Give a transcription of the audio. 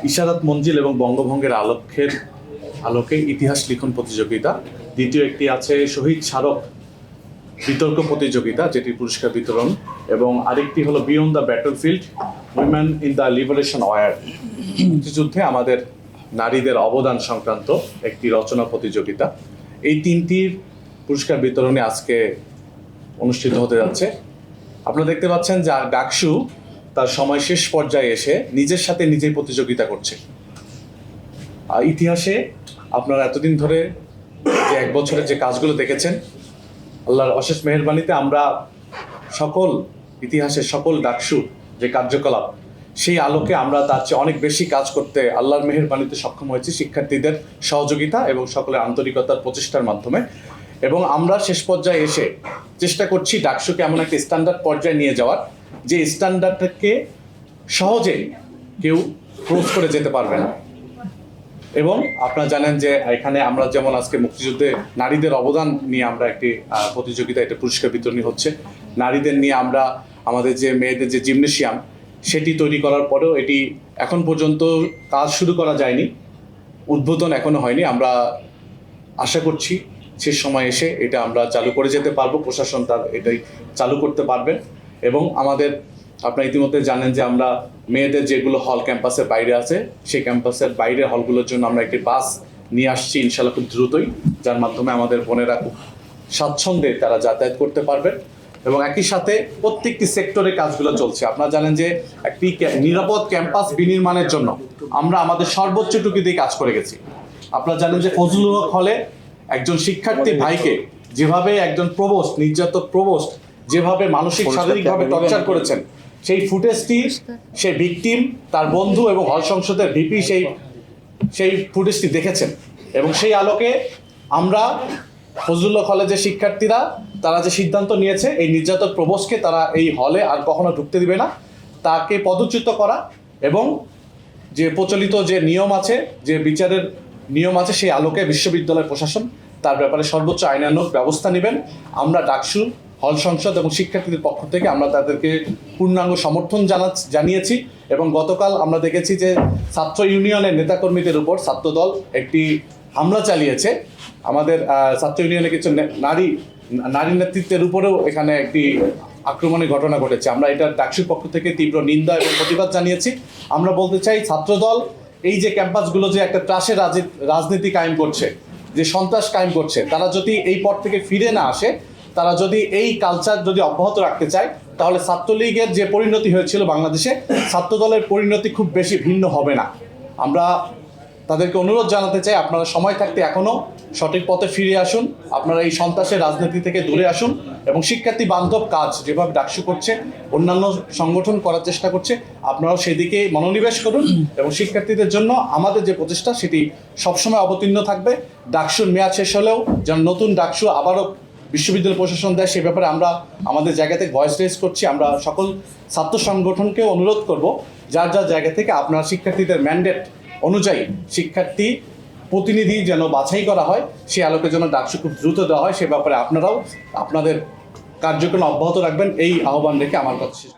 ইশারাত মঞ্জিল এবং বঙ্গভঙ্গের আলোকে ইতিহাস লিখন প্রতিযোগিতা। দ্বিতীয় একটি আছে শহীদ স্মারক বিতর্ক প্রতিযোগিতা, যেটি পুরস্কার বিতরণ। এবং আরেকটি হলো beyond the battlefield, women in the liberation war, মুক্তিযুদ্ধে আমাদের নারীদের অবদান সংক্রান্ত একটি রচনা প্রতিযোগিতা। এই তিনটির পুরস্কার বিতরণী আজকে অনুষ্ঠিত হতে যাচ্ছে। আপনারা দেখতে পাচ্ছেন যে ডাকসু তার সময় শেষ পর্যায়ে এসে নিজের সাথে নিজেই প্রতিযোগিতা করছে। ইতিহাসে আপনারা এতদিন ধরে যে এক বছরে যে কাজগুলো দেখেছেন, আল্লাহর অশেষ মেহেরবানিতে আমরা ইতিহাসের সকল ডাকসুর যে কার্যকলাপ, সেই আলোকে আমরা তার চেয়ে অনেক বেশি কাজ করতে আল্লাহর মেহেরবানিতে সক্ষম হয়েছি শিক্ষার্থীদের সহযোগিতা এবং সকলের আন্তরিকতার প্রচেষ্টার মাধ্যমে। এবং আমরা শেষ পর্যায়ে এসে চেষ্টা করছি ডাকসুকে এমন একটা স্ট্যান্ডার্ড পর্যায়ে নিয়ে যাওয়ার, যে স্ট্যান্ডার্ডটাকে সহজে কেউ ক্রস করে যেতে পারবে না। এবং আপনারা জানেন যে এখানে আমরা যেমন আজকে মুক্তিযুদ্ধে নারীদের অবদান নিয়ে আমরা একটি প্রতিযোগিতা, এটা পুরস্কার বিতরণী হচ্ছে। নারীদের নিয়ে আমরা আমাদের যে মেয়েদের যে জিমনেশিয়াম, সেটি তৈরি করার পরেও এটি এখন পর্যন্ত কাজ শুরু করা যায়নি, উদ্বোধন এখনো হয়নি। আমরা আশা করছি শেষ সময় এসে এটা আমরা চালু করে যেতে পারবো, প্রশাসন তার এটাই চালু করতে পারবেন। এবং আমাদের আপনারা ইতিমধ্যে জানেন যে আমরা মেয়েদের যেগুলো হল ক্যাম্পাসের বাইরে আছে, সেই ক্যাম্পাসের বাইরে হলগুলোর জন্য আমরা একটি বাস নিয়ে আসছি ইনশাল্লাহ খুব দ্রুতই, যার মাধ্যমে আমাদের বোনেরা খুব স্বাচ্ছন্দ্যে তারা যাতায়াত করতে পারবেন। এবং একই সাথে প্রত্যেকটি সেক্টরে কাজগুলো চলছে। আপনারা জানেন যে একটি নিরাপদ ক্যাম্পাস বিনির্মাণের জন্য আমরা আমাদের সর্বোচ্চটুকু দিয়ে কাজ করে গেছি। আপনারা জানেন যে ফজলুল হক হলে একজন শিক্ষার্থী ভাইকে যেভাবে একজন প্রভোস্ট, নির্যাতক প্রভোস্ট যেভাবে মানসিক শারীরিকভাবে টর্চার করেছেন, সেই ফুটেজটি সে ভিকটিম, তার বন্ধু এবং হল সংসদের ভিপি সেই ফুটেজটি দেখেছেন। এবং সেই আলোকে আমরা ফজলুল্লাহ কলেজের শিক্ষার্থীরা তারা যে সিদ্ধান্ত নিয়েছে, এই নির্যাতক প্রভোস্টকে তারা এই হলে আর কখনো ঢুকতে দিবে না, তাকে পদচ্যুত করা এবং যে প্রচলিত যে নিয়ম আছে, যে বিচারের নিয়ম আছে, সেই আলোকে বিশ্ববিদ্যালয় প্রশাসন তার ব্যাপারে সর্বোচ্চ আইনানুগ ব্যবস্থা নেবেন। আমরা ডাকসু, হল সংসদ এবং শিক্ষার্থীদের পক্ষ থেকে আমরা তাদেরকে পূর্ণাঙ্গ সমর্থন জানিয়েছি। এবং গতকাল আমরা দেখেছি যে ছাত্র ইউনিয়নের নেতাকর্মীদের উপর ছাত্রদল একটি হামলা চালিয়েছে। আমাদের ছাত্র ইউনিয়নের কিছু নারী নেতৃত্বের উপরেও এখানে একটি আক্রমণের ঘটনা ঘটেছে। আমরা এটা ডাকসুর পক্ষ থেকে তীব্র নিন্দা এবং প্রতিবাদ জানিয়েছি। আমরা বলতে চাই, ছাত্রদল এই যে ক্যাম্পাসগুলো যে একটা ত্রাসের রাজনীতি কায়েম করছে, যে সন্ত্রাস কায়েম করছে, তারা যদি এই পথ থেকে ফিরে না আসে, তারা যদি এই কালচার যদি অব্যাহত রাখতে চায়, তাহলে ছাত্রলীগের যে পরিণতি হয়েছিল বাংলাদেশে, ছাত্রদলের পরিণতি খুব বেশি ভিন্ন হবে না। আমরা তাদেরকে অনুরোধ জানাতে চাই, আপনারা সময় থাকতে এখনও সঠিক পথে ফিরে আসুন, আপনারা এই সন্ত্রাসের রাজনীতি থেকে দূরে আসুন এবং শিক্ষার্থী বান্ধব কাজ যেভাবে ডাকসু করছে, অন্যান্য সংগঠন করার চেষ্টা করছে, আপনারাও সেদিকে মনোনিবেশ করুন। এবং শিক্ষার্থীদের জন্য আমাদের যে প্রচেষ্টা, সেটি সবসময় অবতীর্ণ থাকবে। ডাকসুর মেয়াদ শেষ হলেও যেন নতুন ডাকসু আবারও বিশ্ববিদ্যালয় প্রশাসন দেয়, সে ব্যাপারে আমরা আমাদের জায়গা থেকে ভয়েস রেজ করছি। আমরা সকল ছাত্র সংগঠনকে অনুরোধ করব, যার যার জায়গা থেকে আপনারা শিক্ষার্থীদের ম্যান্ডেট অনুযায়ী শিক্ষার্থী প্রতিনিধি যেন বাছাই করা হয়, সে আলোকে যেন ডাকসু খুব দ্রুত দেওয়া হয়, সে ব্যাপারে আপনারাও আপনাদের কার্যক্রম অব্যাহত রাখবেন, এই আহ্বান রেখে আমার কথা শেষ।